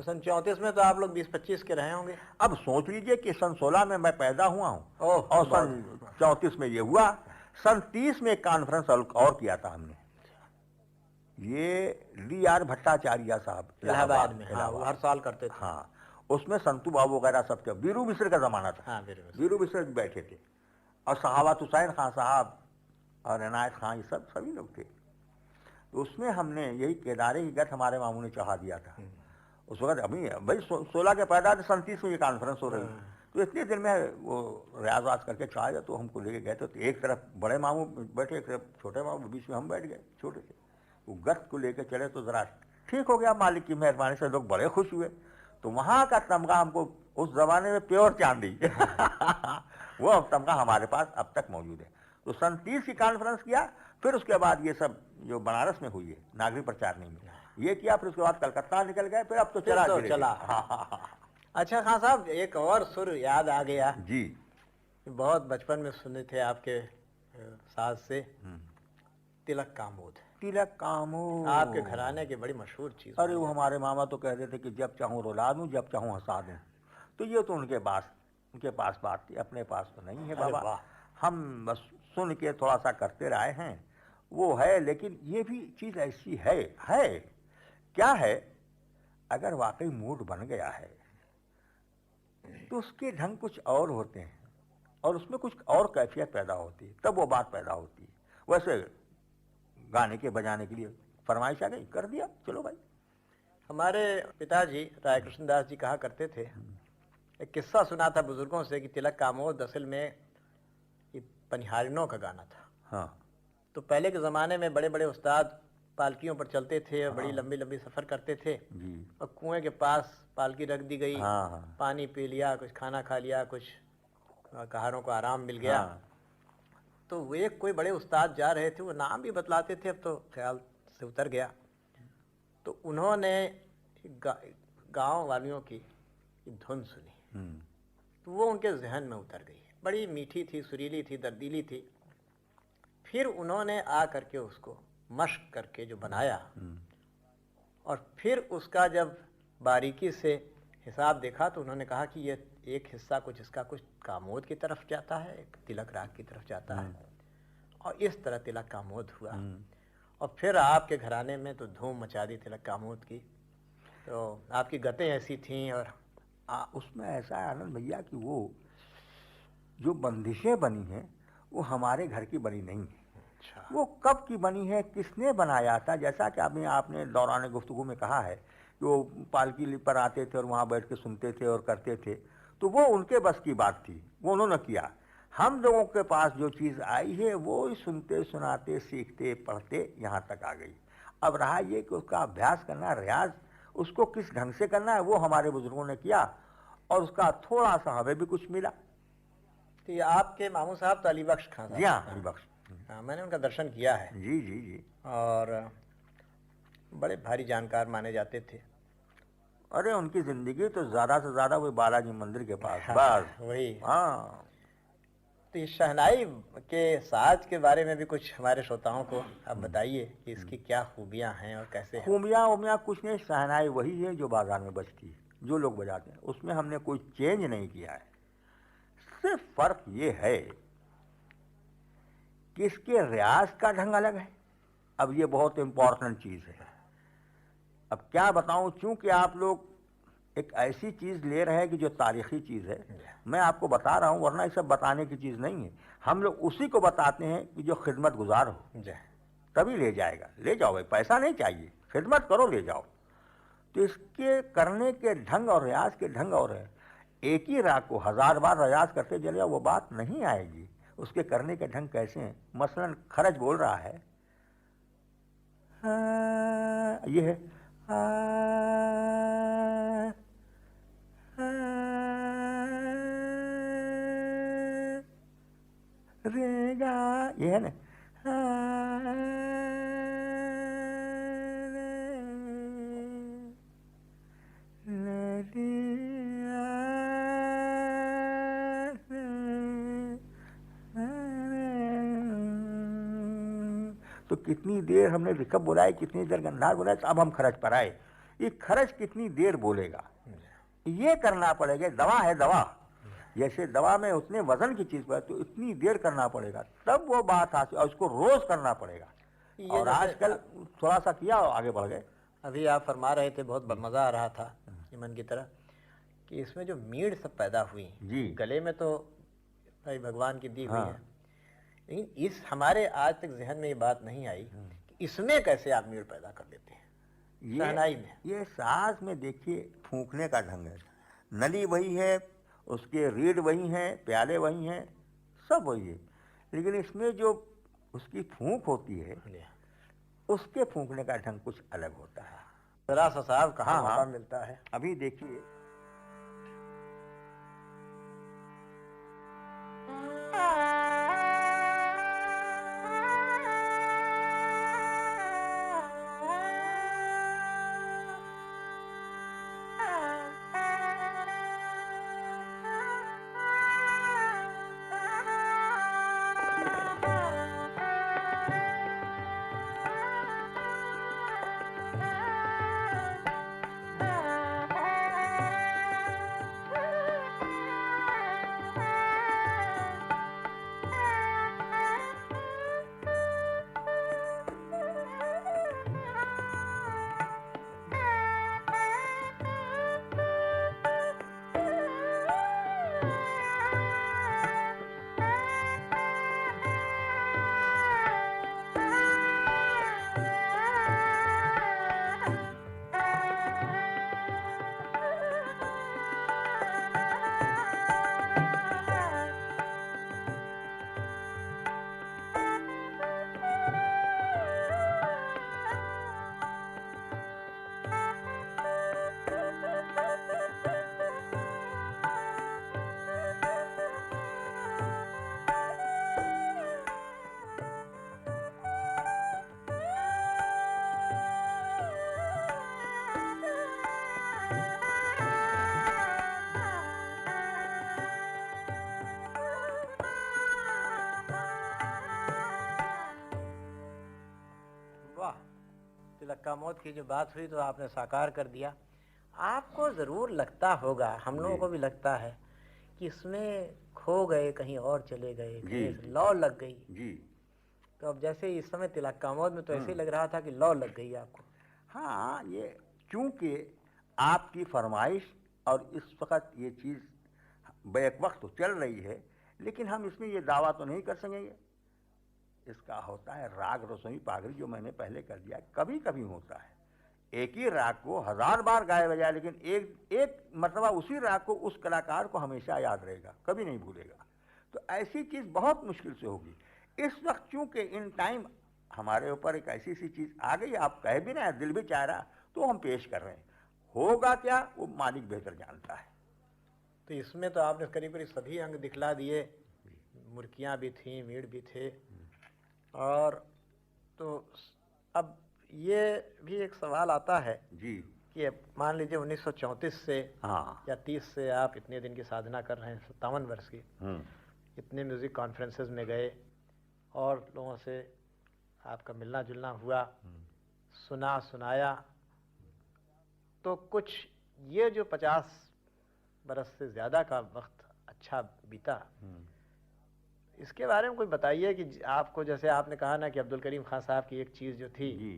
सन 34 में तो आप लोग 20-25 के रहे होंगे। अब सोच लीजिए कि सन 16 में मैं पैदा हुआ हूँ ओह, और सन 34 में ये हुआ। सन 30 में एक कॉन्फ्रेंस और किया था हमने, ये डी आर भट्टाचार्य साहब इलाहाबाद में। हाँ, वो हर साल करते थे। हाँ, उसमें संतू बाबू वगैरह सब थे, वीरू मिश्र का जमाना था। हाँ, वीरू मिश्र बैठे थे और सहावत हुसैन खान साहब और इनायत खान, ये सब सभी लोग थे। तो उसमें हमने यही केदारे की गठ हमारे मामू ने चढ़ा दिया था। उस वक्त अभी भाई 16 के पैदा थे, सन 30 में ये कॉन्फ्रेंस हो रही। तो इतने दिन में वो रियाज वाज करके चढ़ा गया, तो हमको लेके गए थे। तो एक तरफ बड़े मामू बैठे, एक तरफ छोटे मामू, बीच में हम बैठ गए, छोटे थे। वो गठ को लेके चले तो ज़रा ठीक हो गया, मालिक की मेहरबानी से लोग बड़े खुश हुए। तो वहाँ का तमगा हमको उस ज़माने में प्योर चांदी वो अब तमगा हमारे पास अब तक मौजूद है। तो सन 30 की कॉन्फ्रेंस किया, फिर उसके बाद ये सब जो बनारस में हुई है नागरिक प्रचारणी में ये किया, फिर उसके बाद कलकत्ता निकल गए, फिर अब तो चला तो चला। अच्छा खान साहब, एक और सुर याद आ गया जी, बहुत बचपन में सुने थे आपके साथ से, तिलक कामोद। तिलक कामोद आपके घराने की बड़ी मशहूर चीज। अरे वो हमारे मामा तो कहते थे कि जब चाहूँ रुला दूँ, जब चाहूँ हंसा दूँ। तो ये तो उनके पास बात थी, अपने पास तो नहीं है बाबा। हम बस सुन के थोड़ा सा करते रहे हैं, वो है। लेकिन ये भी चीज़ ऐसी है क्या है, अगर वाकई मूड बन गया है तो उसके ढंग कुछ और होते हैं और उसमें कुछ और कैफियत पैदा होती है, तब वो बात पैदा होती है। वैसे गाने के बजाने के लिए फरमाइश आ गई, कर दिया, चलो भाई। हमारे पिताजी राय कृष्णदास जी कहा करते थे, एक किस्सा सुना था बुजुर्गों से कि तिलक कामोद असल में ये पनिहारिनों का गाना था। हाँ, तो पहले के ज़माने में बड़े बड़े उस्ताद पालकियों पर चलते थे और बड़ी लंबी लंबी सफ़र करते थे जी, और कुएं के पास पालकी रख दी गई, हाँ, पानी पी लिया, कुछ खाना खा लिया, कुछ कहारों को आराम मिल गया। हाँ, तो वे कोई बड़े उस्ताद जा रहे थे, वो नाम भी बतलाते थे, अब तो ख्याल से उतर गया। तो उन्होंने गांव वालियों की धुन सुनी, तो वो उनके जहन में उतर गई। बड़ी मीठी थी, सुरीली थी, दर्दीली थी। फिर उन्होंने आ करके उसको मश्क करके जो बनाया और फिर उसका जब बारीकी से हिसाब देखा तो उन्होंने कहा कि ये एक हिस्सा कुछ इसका कुछ कामोद की तरफ जाता है, एक तिलक राग की तरफ जाता है, और इस तरह तिलक कामोद हुआ। और फिर आपके घराने में तो धूम मचा दी तिलक कामोद की। तो आपकी गतें ऐसी थीं और उसमें ऐसा है आनंद भैया कि वो जो बंदिशें बनी हैं वो हमारे घर की बनी नहीं है। अच्छा, वो कब की बनी है, किसने बनाया था, जैसा कि आपने दौरान गुफ्तगू में कहा है कि वो पालकी पर आते थे और वहाँ बैठ के सुनते थे और करते थे, तो वो उनके बस की बात थी, वो उन्होंने किया। हम लोगों के पास जो चीज़ आई है वो ही सुनते सुनाते सीखते पढ़ते यहाँ तक आ गई। अब रहा ये कि उसका अभ्यास करना, रियाज उसको किस ढंग से करना है, वो हमारे बुजुर्गों ने किया और उसका थोड़ा सा हमें भी कुछ मिला। तो ये आपके मामू साहब तो अली बख्श खान साहब। जी हाँ, अली बख्श। हाँ, मैंने उनका दर्शन किया है। जी जी जी। और बड़े भारी जानकार माने जाते थे। अरे उनकी जिंदगी तो ज़्यादा से ज़्यादा वही बालाजी मंदिर के पास, हाँ, बस वही। हाँ। तो इस शहनाई के साज के बारे में भी कुछ हमारे श्रोताओं को आप बताइए कि इसकी क्या खूबियां हैं और कैसे है। खूबियाँ कुछ नहीं, शहनाई वही है जो बाजार में बजती है, जो लोग बजाते हैं, उसमें हमने कोई चेंज नहीं किया है। सिर्फ फर्क ये है कि इसके रियाज का ढंग अलग है। अब ये बहुत इंपॉर्टेंट चीज़ है। अब क्या बताऊं, चूंकि आप लोग एक ऐसी चीज़ ले रहे हैं कि जो तारीखी चीज़ है, मैं आपको बता रहा हूं, वरना ये सब बताने की चीज़ नहीं है। हम लोग उसी को बताते हैं कि जो खिदमत गुजार हो तभी ले जाएगा। ले जाओ भाई, पैसा नहीं चाहिए, खिदमत करो, ले जाओ। तो इसके करने के ढंग और रियाज के ढंग और है। एक ही राग को 1000 बार रियाज करते चले जाओ, वो बात नहीं आएगी। उसके करने के ढंग कैसे हैं, मसलन खरज बोल रहा है, ये है रेगा, ये है ना, तो कितनी देर हमने रिकब बोला है, कितनी देर गंधार बोला है, तो अब हम खरच पर आए। कि खर्च कितनी देर बोलेगा, ये करना पड़ेगा। दवा है दवा, जैसे दवा में उतने वजन की चीज पर तो इतनी देर करना पड़ेगा, तब वो बात आती, और उसको रोज करना पड़ेगा। ये और जैसे आजकल थोड़ा सा किया और आगे बढ़ गए। अभी आप फरमा रहे थे, बहुत मज़ा आ रहा था ये मन की तरह, कि इसमें जो मीड़ सब पैदा हुई जी। गले में तो भाई भगवान की दी हुई हाँ। है, लेकिन इस हमारे आज तक जहन में ये बात नहीं आई कि इसमें कैसे आप मीड़ पैदा कर लेते हैं शहनाई में। ये साज में देखिए फूंकने का ढंग है, नली वही है, उसके रीढ़ वही हैं, प्याले वही हैं, सब वही है, लेकिन इसमें जो उसकी फूंक होती है, उसके फूंकने का ढंग कुछ अलग होता है। जरा सा साहब कहाँ हाँ, मौका हाँ। मिलता है। अभी देखिए वाह, तिलक्का मौत की जो बात हुई तो आपने साकार कर दिया। आपको ज़रूर लगता होगा, हम लोगों को भी लगता है कि इसमें खो गए, कहीं और चले गए, कहीं लौ लग गई। जी। तो अब जैसे इस समय तिलक्का मौत में तो ऐसे ही लग रहा था कि लौ लग गई आपको। हाँ, ये चूंकि आपकी फरमाइश और इस वक्त ये चीज़ बैक वक्त तो चल रही है, लेकिन हम इसमें ये दावा तो नहीं कर सकेंगे। इसका होता है राग रसोई पागरी, जो मैंने पहले कर दिया। कभी कभी होता है एक ही राग को 1000 बार गाया बजाय, लेकिन एक मरतबा उसी राग को उस कलाकार को हमेशा याद रहेगा, कभी नहीं भूलेगा। तो ऐसी चीज़ बहुत मुश्किल से होगी। इस वक्त चूंकि इन टाइम हमारे ऊपर एक ऐसी सी चीज़ आ गई, आप कह भी ना, दिल भी चाह रहा, तो हम पेश कर रहे हैं। होगा क्या, वो मालिक बेहतर जानता है। तो इसमें तो आपने करीब करीब सभी अंग दिखला दिए, मुर्कियाँ भी थीं, मीड़ भी थे। और तो अब ये भी एक सवाल आता है जी। कि अब मान लीजिए 1934 से हाँ। या 30 से आप इतने दिन की साधना कर रहे हैं, 57 वर्ष की, इतने म्यूज़िक कॉन्फ्रेंसेस में गए और लोगों से आपका मिलना जुलना हुआ, सुना सुनाया, तो कुछ ये जो 50 बरस से ज़्यादा का वक्त अच्छा बीता, इसके बारे में कोई बताइए कि आपको, जैसे आपने कहा ना कि अब्दुल करीम खान साहब की एक चीज़ जो थी जी।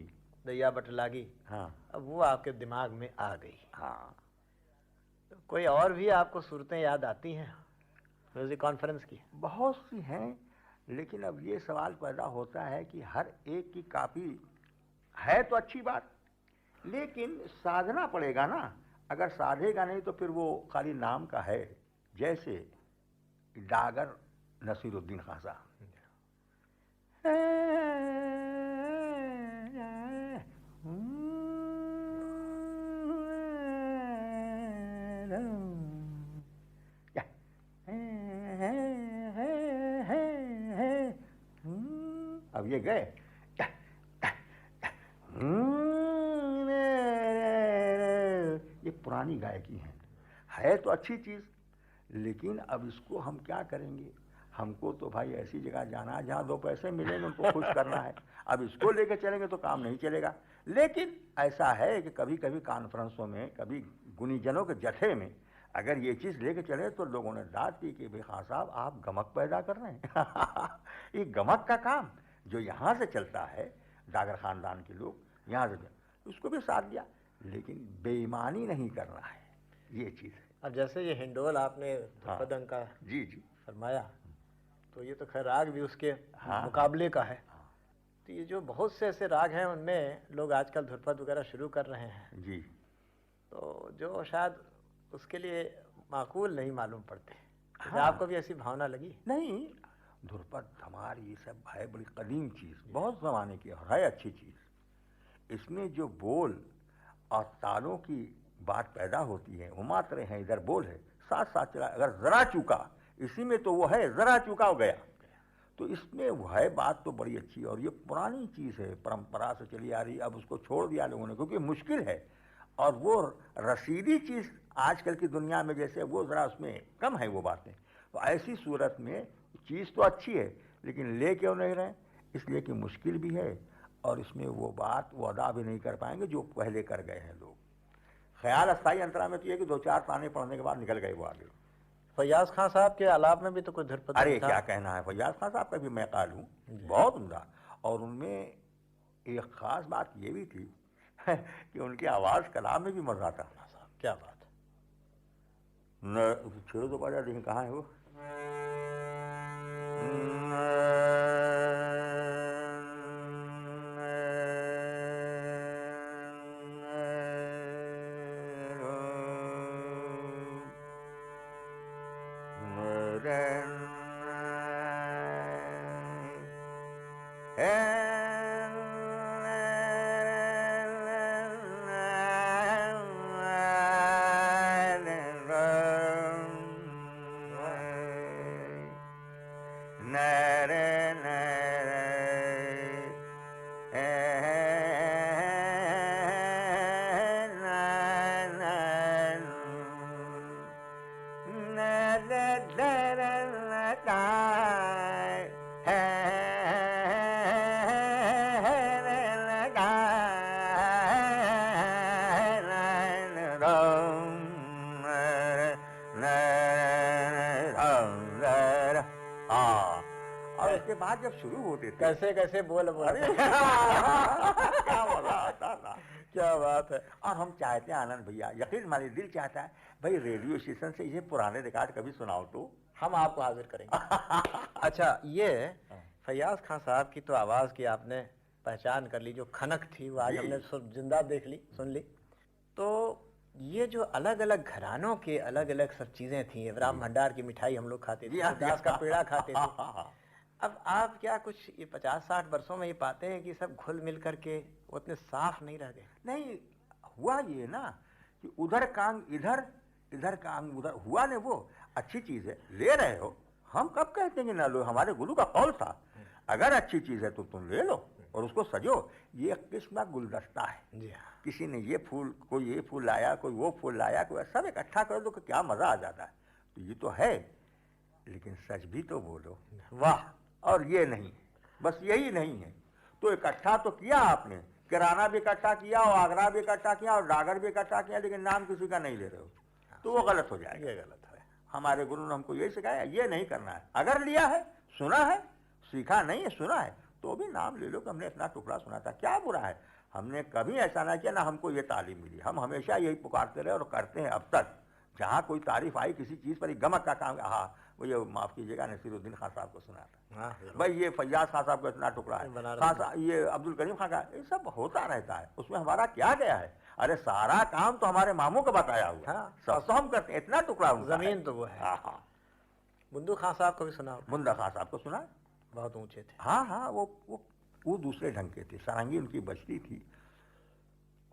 दैया बटलागी, हाँ। अब वो आपके दिमाग में आ गई। हाँ। तो कोई और भी आपको सूरतें याद आती हैं म्यूज़िक कॉन्फ्रेंस की? बहुत सी हैं, लेकिन अब ये सवाल पैदा होता है कि हर एक की कापी है तो अच्छी बात, लेकिन साधना पड़ेगा ना। अगर साधेगा नहीं तो फिर वो खाली नाम का है। जैसे डागर नसीरुद्दीन खान साहब, अब ये गए, ये पुरानी गायकी है तो अच्छी चीज़, लेकिन अब इसको हम क्या करेंगे? हमको तो भाई ऐसी जगह जाना है जहाँ 2 पैसे मिलेंगे, उनको खुश करना है। अब इसको लेकर चलेंगे तो काम नहीं चलेगा। लेकिन ऐसा है कि कभी कभी कॉन्फ्रेंसों में, कभी गुनीजनों के जत्थे में अगर ये चीज़ लेके चले तो लोगों ने डांट दी कि भाई खान साहब आप गमक पैदा कर रहे हैं। ये गमक का काम जो यहाँ से चलता है, डागर खानदान के लोग यहाँ से, उसको भी साथ दिया, लेकिन बेईमानी नहीं करना है, ये चीज़ है। अब जैसे ये हिंडोल आपने हाँ। ध्रुपद का जी जी। फरमाया, तो ये तो खैर राग भी उसके हाँ। मुकाबले का है। तो ये जो बहुत से ऐसे राग हैं उनमें लोग आजकल ध्रुपद वगैरह शुरू कर रहे हैं, जी। तो जो शायद उसके लिए माकूल नहीं मालूम पड़ते। तो हाँ। आपको भी ऐसी भावना लगी? नहीं, ध्रुपद धमार ये सब है बड़ी कदीम चीज़, बहुत ज़माने की और है अच्छी चीज़। इसमें जो बोल और तालों की बात पैदा होती है, वो मात्रे हैं, इधर बोल है, साथ साथ चला, अगर ज़रा चूका इसी में तो वो है, ज़रा चूका हो गया, तो इसमें वो है बात तो बड़ी अच्छी। और ये पुरानी चीज़ है, परंपरा से चली आ रही, अब उसको छोड़ दिया लोगों ने क्योंकि मुश्किल है। और वो रसीदी चीज़ आजकल की दुनिया में जैसे वो ज़रा उसमें कम है वो बातें, तो ऐसी सूरत में चीज़ तो अच्छी है लेकिन ले क्यों नहीं रहे, इसलिए कि मुश्किल भी है और इसमें वो बात वो अदा भी नहीं कर पाएंगे जो पहले कर गए हैं लोग। ख्याल अस्थाई अंतरा में तो ये कि 2-4 ताने पढ़ने के बाद निकल गए वो आगे। फैयाज खान साहब के आलाप में भी तो कोई ध्रुपद अरे था? क्या कहना है, फैयाज खान साहब का भी मैं काल हूँ, बहुत उम्दा। और उनमें एक ख़ास बात ये भी थी कि उनकी आवाज़ कलाम में भी मज़ा आता। क्या बात है। न छेड़ो तो बाजा, लेकिन कहाँ है वो? बाद जब शुरू होते थे कैसे कैसे बोल अरे क्या मजा आता था, क्या बात है। और हम चाहते हैं आनंद भैया, यकीन मानिए दिल चाहता है भाई रेडियो स्टेशन से ये पुराने रिकॉर्ड कभी सुनाओ तो हम आपको हाजिर करेंगे। अच्छा, ये फैयाज खान साहब की तो आवाज़ की आपने पहचान कर ली, जो खनक थी वो आज हमने जिंदा देख ली, सुन ली। तो ये जो अलग अलग घरानों के अलग अलग सब चीज़ें थी, राम भंडार की मिठाई हम लोग खाते थे, दास का पेड़ा खाते थे, अब आप क्या कुछ ये 50-60 वर्षों में ये पाते हैं कि सब घुल मिल करके उतने साफ नहीं रह गए? नहीं, हुआ ये ना कि उधर काम इधर, इधर काम उधर, हुआ नहीं, वो अच्छी चीज़ है, ले रहे हो, हम कब कहते हैं कि ना लो, हमारे गुरु का कौल था, अगर अच्छी चीज़ है तो तुम ले लो और उसको सजो। ये एक किस्म का गुलदस्ता है। जी हाँ। किसी ने ये फूल, कोई ये फूल लाया, कोई वो फूल लाया, कोई सब इकट्ठा कर दो कि क्या मज़ा आ जाता है। तो ये तो है, लेकिन सच भी तो बोलो, वाह। और ये नहीं, बस यही नहीं है। तो इकट्ठा तो किया आपने, किराना भी इकट्ठा किया और आगरा भी इकट्ठा किया और डागर भी इकट्ठा किया, लेकिन नाम किसी का नहीं ले रहे हो, तो वो गलत हो जाएगा। ये गलत है। हमारे गुरु ने हमको यही सिखाया, ये नहीं करना है। अगर लिया है, सुना है, सीखा नहीं है, सुना है, तो भी नाम ले लो कि हमने इतना टुकड़ा सुना था, क्या बुरा है। हमने कभी ऐसा ना किया ना हमको ये तालीम मिली, हम हमेशा यही पुकारते रहे और करते हैं अब तक। जहाँ कोई तारीफ आई किसी चीज़ पर, गमक का काम, हाँ वो ये माफ़ कीजिएगा नसीरुद्दीन खान साहब को सुना था, भाई ये फैयाज खान साहब को इतना टुकड़ा है, खान साहब, ये अब्दुल करीम खान का, ये सब होता रहता है, उसमें हमारा क्या गया है। अरे सारा काम तो हमारे मामू को बताया हुआ, सब तो हम करते हैं, इतना टुकड़ा जमीन तो वो है। हाँ हाँ। बुंदू खान साहब को भी सुना? बुंदा खान साहब को सुना, बहुत ऊंचे थे। हाँ हाँ, वो दूसरे ढंग के थे, सारंगी उनकी बजती थी,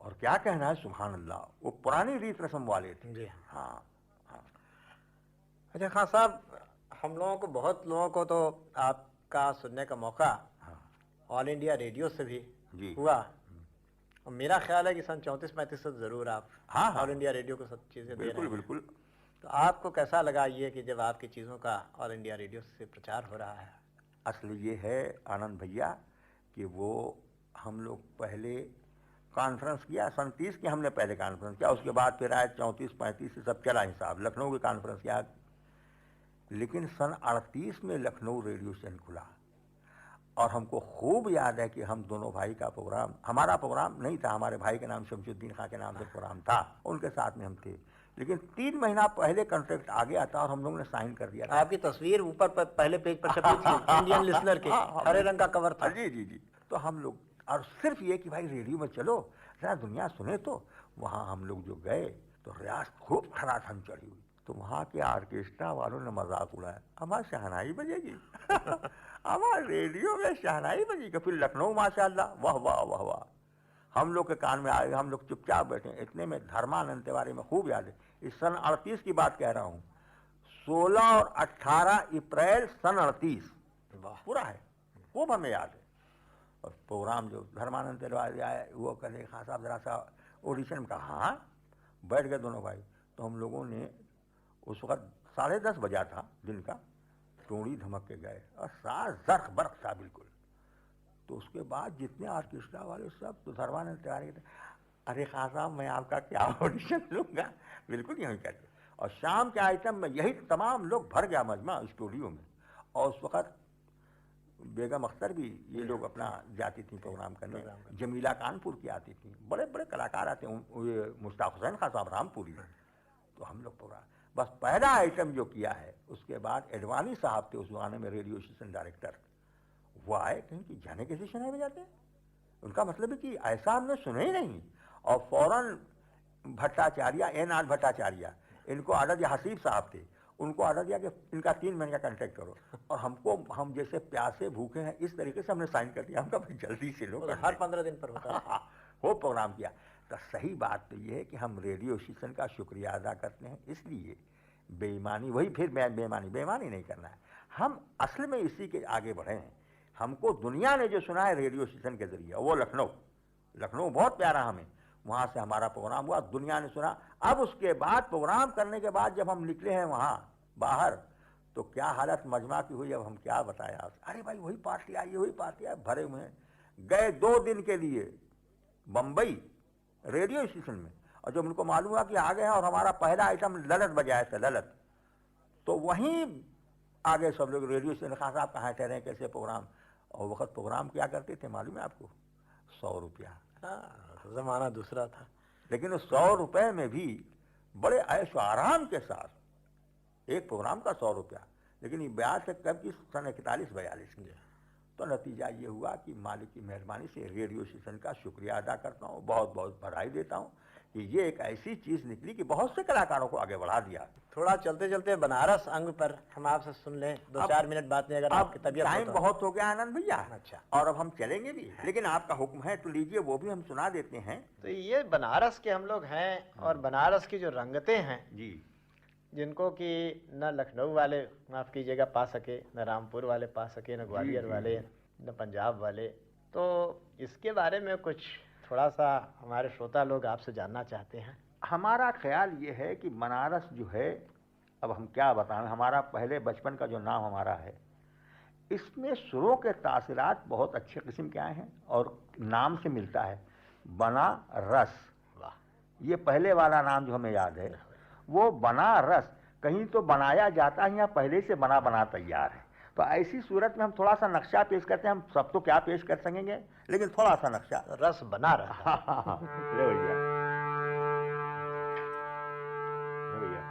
और क्या कहना है, सुभान अल्लाह, वो पुरानी रीत रस्म वाले थे। जी हाँ हाँ। अच्छा खान साहब, हम लोगों को, बहुत लोगों को तो आपका सुनने का मौका ऑल इंडिया रेडियो से भी जी हुआ, और मेरा ख्याल है कि सन 34-35 से ज़रूर आप ऑल इंडिया रेडियो को सब चीज़ें दे रहे हैं। बिल्कुल। तो आपको कैसा लगा ये कि जब आपकी चीज़ों का ऑल इंडिया रेडियो से प्रचार हो रहा है? असल ये है आनंद भैया कि वो हम लोग पहले कॉन्फ्रेंस किया। सन 30 की हमने पहले कॉन्फ्रेंस किया, उसके बाद फिर आए 34-35 से सब चला हिसाब, लखनऊ की कॉन्फ्रेंस किया। लेकिन सन 38 में लखनऊ रेडियो स्टेशन खुला और हमको खूब याद है कि हम दोनों भाई का प्रोग्राम, हमारा प्रोग्राम नहीं था, हमारे भाई के नाम शमशुद्दीन खां के नाम से प्रोग्राम था, उनके साथ में हम थे। लेकिन 3 महीना पहले कॉन्ट्रैक्ट आ गया था और हम लोगों ने साइन कर दिया था। आपकी तस्वीर ऊपर पर पहले पेज पर छपी थी इंडियन लिसनर के, हरे रंग का कवर था। जी जी जी। तो हम लोग, और सिर्फ ये कि भाई रेडियो में चलो जरा दुनिया सुने, तो वहाँ हम लोग जो गए तो रियाज खूब ठनाठन चढ़ी हुई। तो वहाँ के ऑर्केस्ट्रा वालों ने मजाक उड़ाया, हमारी शहनाई बजेगी हमारे रेडियो में शहनाई बजेगी। फिर लखनऊ माशाल्लाह, वाह वाह वाह वाह, हम लोग के कान में आए, हम लोग चुपचाप बैठे। इतने में धर्मानंद तिवारी में खूब याद है, इस सन 38 की बात कह रहा हूँ, 16 और 18 अप्रैल सन 38 पूरा है, खूब हमें याद है। और प्रोग्राम जो धर्मानंद तिवारी आए, वो कहे खां साहब जरा सा ऑडिशन में, कहा हाँ। बैठ गए दोनों भाई। तो हम लोगों ने उस वक्त 10:30 बजा था दिन का, टोड़ी धमक के गए और सार जर्क बर्क था बिल्कुल। तो उसके बाद जितने ऑर्केस्ट्रा वाले सब, तो धर्मानंद तिवारी कहते, अरे खां साहब मैं आपका क्या ऑडिशन लूँगा, बिल्कुल यही कहते। और शाम के आइटम में यही तमाम लोग भर गया मजमा स्टूडियो में। और उस वक्त बेगम अख्तर भी ये लोग अपना जाती थी प्रोग्राम करने, जमीला कानपुर की आती थी, बड़े बड़े कलाकार आते हैं, ये मुश्ताक हुसैन खां साहब रामपुरी। तो हम लोग प्रोग्राम, बस पहला आइटम जो किया है, उसके बाद एडवानी साहब थे उस जमाने में रेडियो स्टेशन डायरेक्टर, वो आए, कहीं कि जाने कैसे शहनाई बजाते हैं, उनका मतलब है कि ऐसा हमने सुने ही नहीं। और फौरन भट्टाचार्य, एन.आर. भट्टाचार्य, इनको ऑर्डर दिया, हसीब साहब थे, उनको ऑर्डर दिया कि इनका 3 महीने का कॉन्ट्रैक्ट करो। और हमको, हम जैसे प्यासे भूखे हैं इस तरीके से हमने साइन कर दिया, हमका भाई जल्दी से लो, हर 15 दिन पर होता है। वो प्रोग्राम किया। तो सही बात तो ये है कि हम रेडियो स्टेशन का शुक्रिया अदा करते हैं, इसलिए बेईमानी, वही फिर बेईमानी नहीं करना है, हम असल में इसी के आगे बढ़े हैं। हमको दुनिया ने जो सुना है रेडियो स्टेशन के जरिए, वो लखनऊ बहुत प्यारा हमें, वहाँ से हमारा प्रोग्राम हुआ, दुनिया ने सुना। अब उसके बाद प्रोग्राम करने के बाद जब हम निकले हैं वहाँ बाहर, तो क्या हालत मजमा की हुई, अब हम क्या बताएं आप। अरे भाई वही पार्टी आई, भरे हुए हैं। गए 2 दिन के लिए बम्बई रेडियो स्टेशन में, और जब उनको मालूम हुआ कि आ गए हैं, और हमारा पहला आइटम ललत बजाया था, ललत, तो वहीं आगे सब लोग रेडियो स्टेशन, खां साहब कहाँ ठहरे, कैसे प्रोग्राम। और वक्त प्रोग्राम क्या करते थे मालूम है आपको, 100 रुपया। जमाना दूसरा था, लेकिन उस 100 रुपये में भी बड़े ऐश आराम के साथ एक प्रोग्राम का 100 रुपया। लेकिन ये ब्याज से कब की, सन 41-42 की। तो नतीजा ये हुआ कि मालिक की मेहरबानी से रेडियो स्टेशन का शुक्रिया अदा करता हूँ, बहुत बहुत बधाई देता हूँ कि ये एक ऐसी चीज़ निकली कि बहुत से कलाकारों को आगे बढ़ा दिया। थोड़ा चलते चलते बनारस अंग पर हम आपसे सुन लें 2-4 मिनट बात में, अगर आपकी तबीयत टाइम तो। बहुत हो गया आनंद भैया। अच्छा, और अब हम चलेंगे भी, लेकिन आपका हुक्म है तो लीजिए, वो भी हम सुना देते हैं। तो ये बनारस के हम लोग हैं, और बनारस की जो रंगतें हैं जी, जिनको कि न लखनऊ वाले, माफ़ कीजिएगा, पा सके, न रामपुर वाले पा सके, न ग्वालियर वाले, न पंजाब वाले, तो इसके बारे में कुछ थोड़ा सा हमारे श्रोता लोग आपसे जानना चाहते हैं। हमारा ख्याल ये है कि बनारस जो है, अब हम क्या बताएं, हमारा पहले बचपन का जो नाम हमारा है, इसमें सुरों के तासीरात बहुत अच्छे किस्म के आए हैं, और नाम से मिलता है बनारस। वाह, ये पहले वाला नाम जो हमें याद है, वो बनारस, कहीं तो बनाया जाता है या पहले से बना तैयार है। तो ऐसी सूरत में हम थोड़ा सा नक्शा पेश करते हैं, हम सब तो क्या पेश कर सकेंगे, लेकिन थोड़ा सा नक्शा। रस बना रहा है। ले भैया, ले भैया।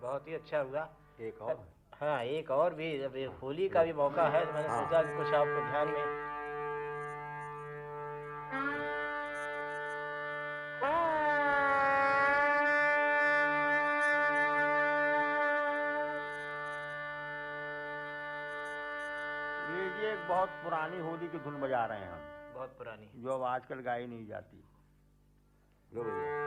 बहुत ही अच्छा हुआ। एक और हाँ, एक और भी, अब ये होली का भी मौका है तो मैंने हाँ। सोचा कि कुछ आपको ध्यान में। ये एक बहुत पुरानी होली की धुन बजा रहे हैं हम, बहुत पुरानी। जो अब आजकल गाई नहीं जाती। लो भैया।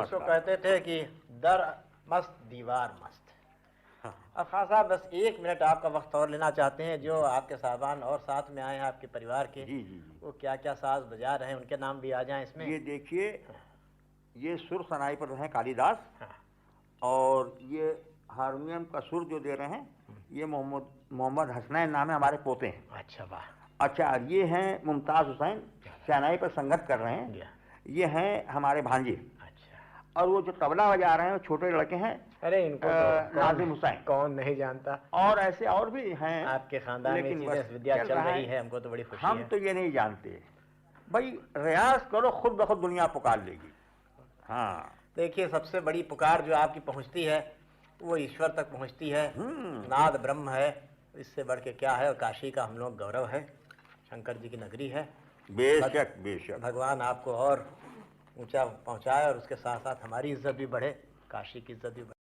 उसको नमस्कार। कहते थे कि दर मस्त दीवार मस्त। हाँ। अब खान साहब बस 1 मिनट आपका वक्त और लेना चाहते हैं, जो आपके साहबान और साथ में आए हैं आपके परिवार के, जी जी जी। वो क्या क्या साज बजा रहे हैं, उनके नाम भी आ जाएं इसमें। ये देखिए, ये सुर सनाई पर हैं कालिदास, हाँ। और ये हारमोनियम का सुर जो दे रहे हैं ये मोहम्मद हसनैन नाम है, हमारे पोते हैं। अच्छा वाह। अच्छा, और ये हैं मुमताज़ हुसैन, शहनाई पर संगत कर रहे हैं, ये हैं हमारे भांजे। अच्छा। और वो जो तबला बजा रहे हैं वो छोटे लड़के हैं, अरे इनको तो नाजिम हुसैन। कौन नहीं जानता। और ऐसे और भी हैं आपके खानदान में लेकिन इसी बस विद्या चल चल रहा रही है, हमको तो बड़ी खुशी हम है। तो ये नहीं जानते भाई, रियाज करो, खुद ब खुद दुनिया पुकार लेगी। हाँ, देखिए, सबसे बड़ी पुकार जो आपकी पहुंचती है वो ईश्वर तक पहुंचती है। नाद ब्रह्म है, इससे बढ़ के क्या है। और काशी का हम लोग गौरव है, शंकर जी की नगरी है। बेशक बेशक। भगवान आपको और ऊंचा पहुंचाए, और उसके साथ साथ हमारी इज्जत भी बढ़े, काशी की इज्जत भी बढ़े।